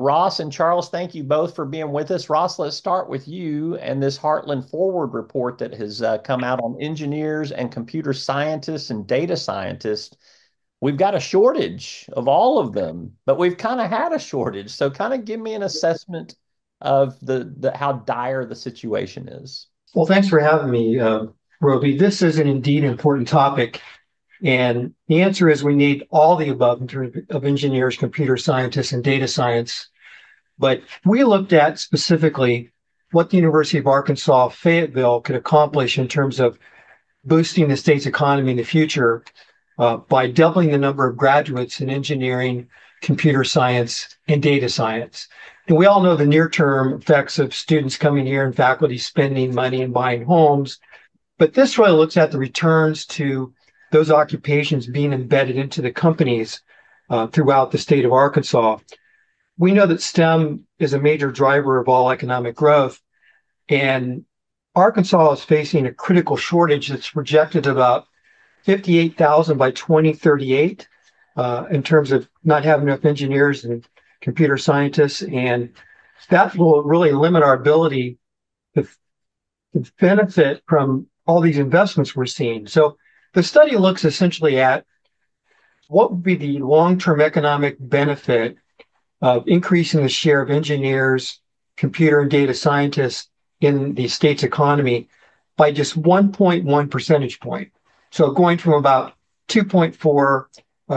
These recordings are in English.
Ross and Charles, thank you both for being with us. Ross, let's start with you and this Heartland Forward report that has come out on engineers and computer scientists and data scientists. We've got a shortage of all of them, but we've kind of had a shortage. So kind of give me an assessment of the how dire the situation is. Well, thanks for having me, Roby. This is an indeed important topic. And the answer is we need all the above in terms of engineers, computer scientists, and data science. But we looked at specifically what the University of Arkansas Fayetteville could accomplish in terms of boosting the state's economy in the future by doubling the number of graduates in engineering, computer science, and data science. And we all know the near-term effects of students coming here and faculty spending money and buying homes. But this really looks at the returns to those occupations being embedded into the companies throughout the state of Arkansas. We know that STEM is a major driver of all economic growth, and Arkansas is facing a critical shortage that's projected about 58,000 by 2038 in terms of not having enough engineers and computer scientists. And that will really limit our ability to, to benefit from all these investments we're seeing. So the study looks essentially at what would be the long-term economic benefit of increasing the share of engineers, computer and data scientists in the state's economy by just 1.1 percentage point. So going from about 2.4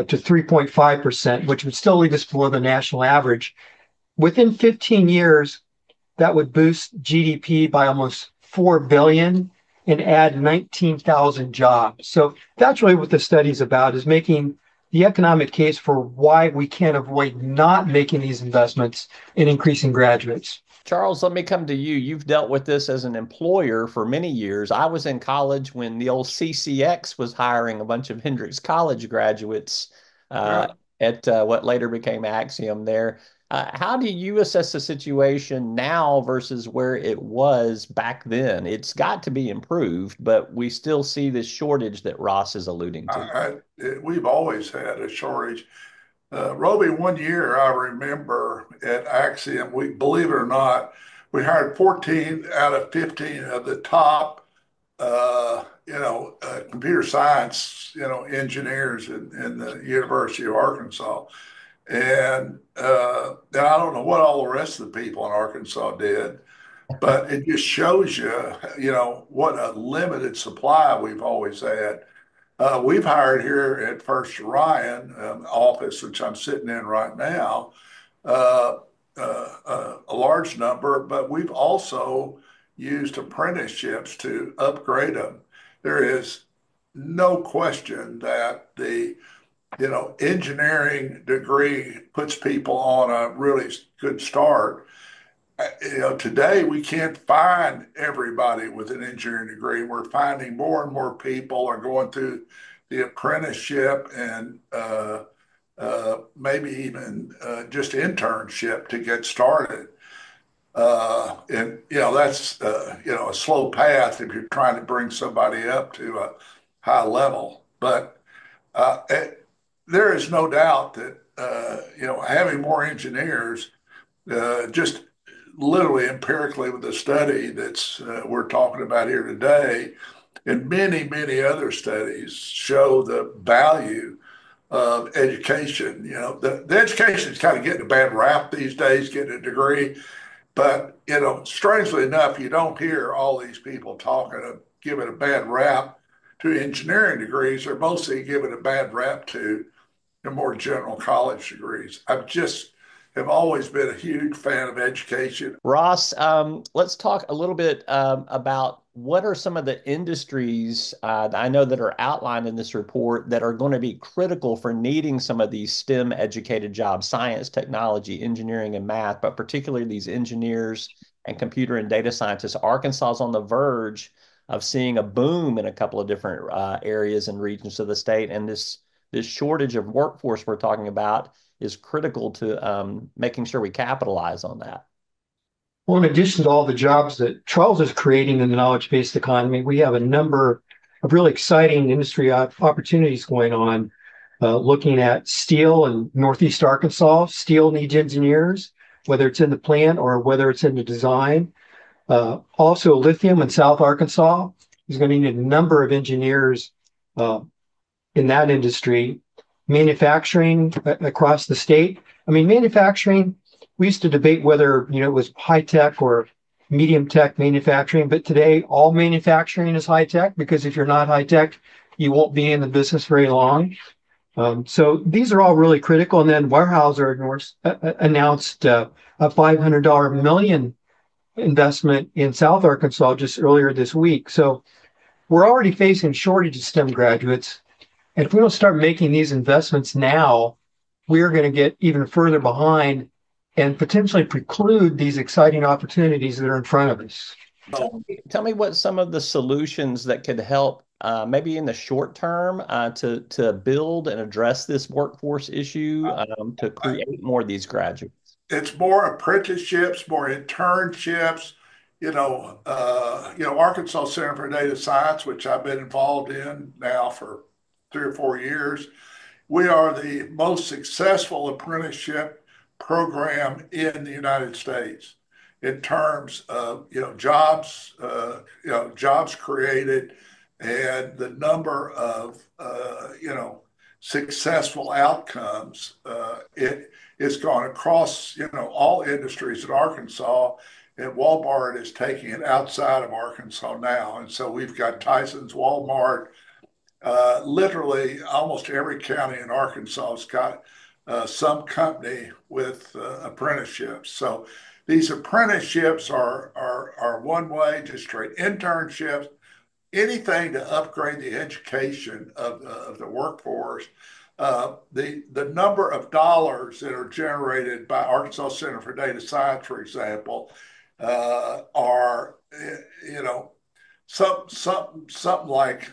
to 3.5%, which would still leave us below the national average. Within 15 years, that would boost GDP by almost 4 billion and add 19,000 jobs. So that's really what the study is about, is making the economic case for why we can't avoid not making these investments in increasing graduates. Charles, let me come to you. You've dealt with this as an employer for many years. I was in college when the old CCX was hiring a bunch of Hendrix College graduates uh, Yeah. at what later became Axiom there. How do you assess the situation now versus where it was back then? It's got to be improved, but we still see this shortage that Ross is alluding to. We've always had a shortage. Roby, one year I remember at Axiom, we believe it or not, we hired 14 out of 15 of the top, computer science, engineers in the University of Arkansas. And I don't know what all the rest of the people in Arkansas did, but it just shows you, what a limited supply we've always had. We've hired here at First Orion office, which I'm sitting in right now, uh, a large number, but we've also used apprenticeships to upgrade them. There is no question that the engineering degree puts people on a really good start. Today we can't find everybody with an engineering degree. We're finding more and more people are going through the apprenticeship and maybe even just internship to get started. And that's a slow path if you're trying to bring somebody up to a high level. But there is no doubt that having more engineers just literally empirically with the study that's we're talking about here today, and many other studies show the value of education. The education is kind of getting a bad rap these days, getting a degree, but strangely enough, you don't hear all these people talking of giving a bad rap to engineering degrees. They're mostly giving a bad rap to the more general college degrees. I've just have always been a huge fan of education. Ross, let's talk a little bit about what are some of the industries that I know that are outlined in this report that are going to be critical for needing some of these STEM educated jobs, science, technology, engineering, and math, but particularly these engineers and computer and data scientists. Arkansas is on the verge of seeing a boom in a couple of different areas and regions of the state, and this shortage of workforce we're talking about is critical to making sure we capitalize on that. Well, in addition to all the jobs that Charles is creating in the knowledge-based economy, we have a number of really exciting industry opportunities going on. Looking at steel in Northeast Arkansas, steel needs engineers. whether it's in the plant or whether it's in the design. Also, lithium in South Arkansas is going to need a number of engineers uh, in that industry. Manufacturing across the state. I mean, manufacturing, we used to debate whether, it was high tech or medium tech manufacturing, but today all manufacturing is high tech because if you're not high tech, you won't be in the business very long. So these are all really critical. And then Weyerhaeuser announced a $500 million investment in South Arkansas just earlier this week. So we're already facing shortage of STEM graduates. And if we don't start making these investments now, we're going to get even further behind and potentially preclude these exciting opportunities that are in front of us. Tell me what some of the solutions that could help, maybe in the short term, to build and address this workforce issue, to create more of these graduates. It's more apprenticeships, more internships. Arkansas Center for Data Science, which I've been involved in now for 3 or 4 years. We are the most successful apprenticeship program in the United States in terms of jobs created and the number of successful outcomes. It's gone across all industries in Arkansas, and Walmart is taking it outside of Arkansas now. And so we've got Tyson's, Walmart, literally almost every county in Arkansas has got some company with apprenticeships. So these apprenticeships are one way, just straight internships, anything to upgrade the education of the workforce. The number of dollars that are generated by Arkansas Center for Data Science, for example, are something like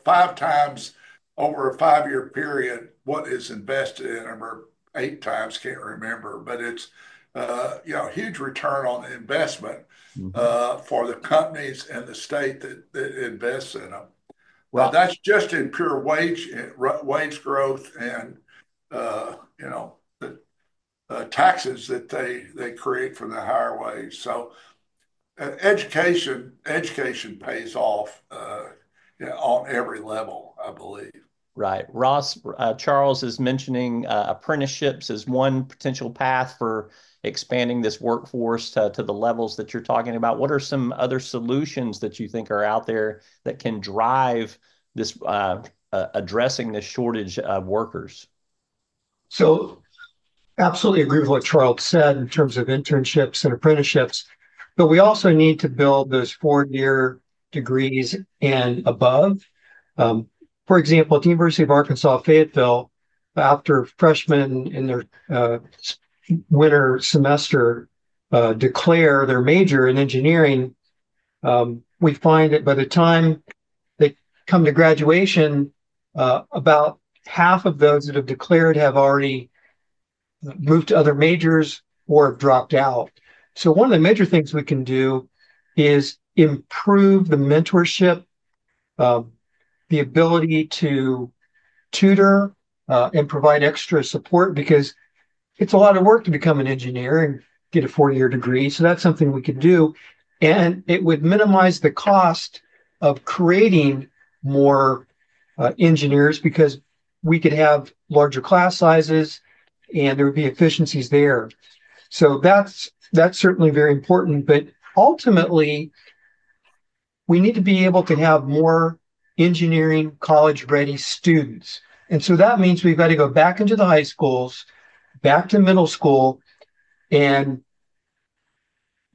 5 times over a 5-year period what is invested in them, or 8 times, can't remember, but it's huge return on the investment for the companies and the state that invests in them. Well, that's just in pure wage growth and the taxes that they create from the higher wage. So education pays off on every level, I believe. Right. Ross, Charles is mentioning apprenticeships as one potential path for expanding this workforce to the levels that you're talking about. What are some other solutions that you think are out there that can drive this, addressing this shortage of workers? So absolutely agree with what Charles said in terms of internships and apprenticeships, but we also need to build those 4-year degrees and above. For example, at the University of Arkansas, Fayetteville, after freshmen in their winter semester declare their major in engineering, we find that by the time they come to graduation, about half of those that have declared have already moved to other majors or have dropped out. So one of the major things we can do is improve the mentorship, the ability to tutor and provide extra support, because it's a lot of work to become an engineer and get a 4-year degree. So that's something we could do. And it would minimize the cost of creating more engineers, because we could have larger class sizes and there would be efficiencies there. So that's certainly very important. But ultimately, we need to be able to have more engineering college-ready students. And so that means we've got to go back into the high schools, back to middle school, and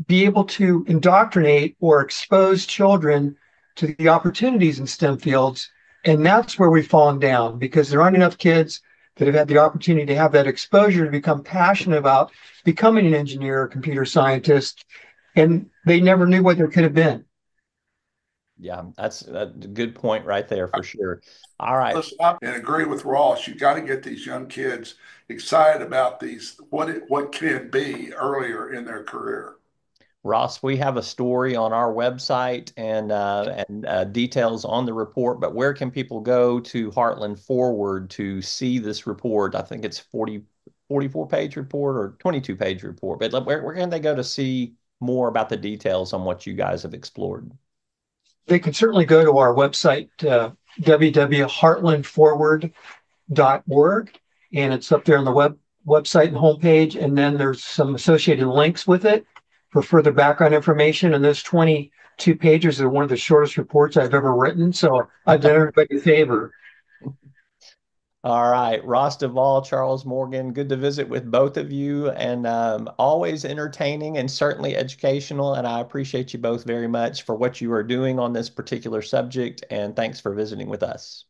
be able to indoctrinate or expose children to the opportunities in STEM fields. And that's where we've fallen down, because there aren't enough kids that have had the opportunity to have that exposure to become passionate about becoming an engineer or computer scientist, and they never knew what there could have been. Yeah, that's a good point right there for sure. All right. Listen, I agree with Ross. You got to get these young kids excited about what can be earlier in their career. Ross, we have a story on our website and details on the report, but where can people go to Heartland Forward to see this report? I think it's 44-page report or 22-page report, but where can they go to see more about the details on what you guys have explored? They can certainly go to our website, www.heartlandforward.org, and it's up there on the website and homepage. And then there's some associated links with it for further background information. And those 22 pages are one of the shortest reports I've ever written. So I've done everybody a favor. All right, Ross DeVol, Charles Morgan, good to visit with both of you, and always entertaining and certainly educational. And I appreciate you both very much for what you are doing on this particular subject. And thanks for visiting with us.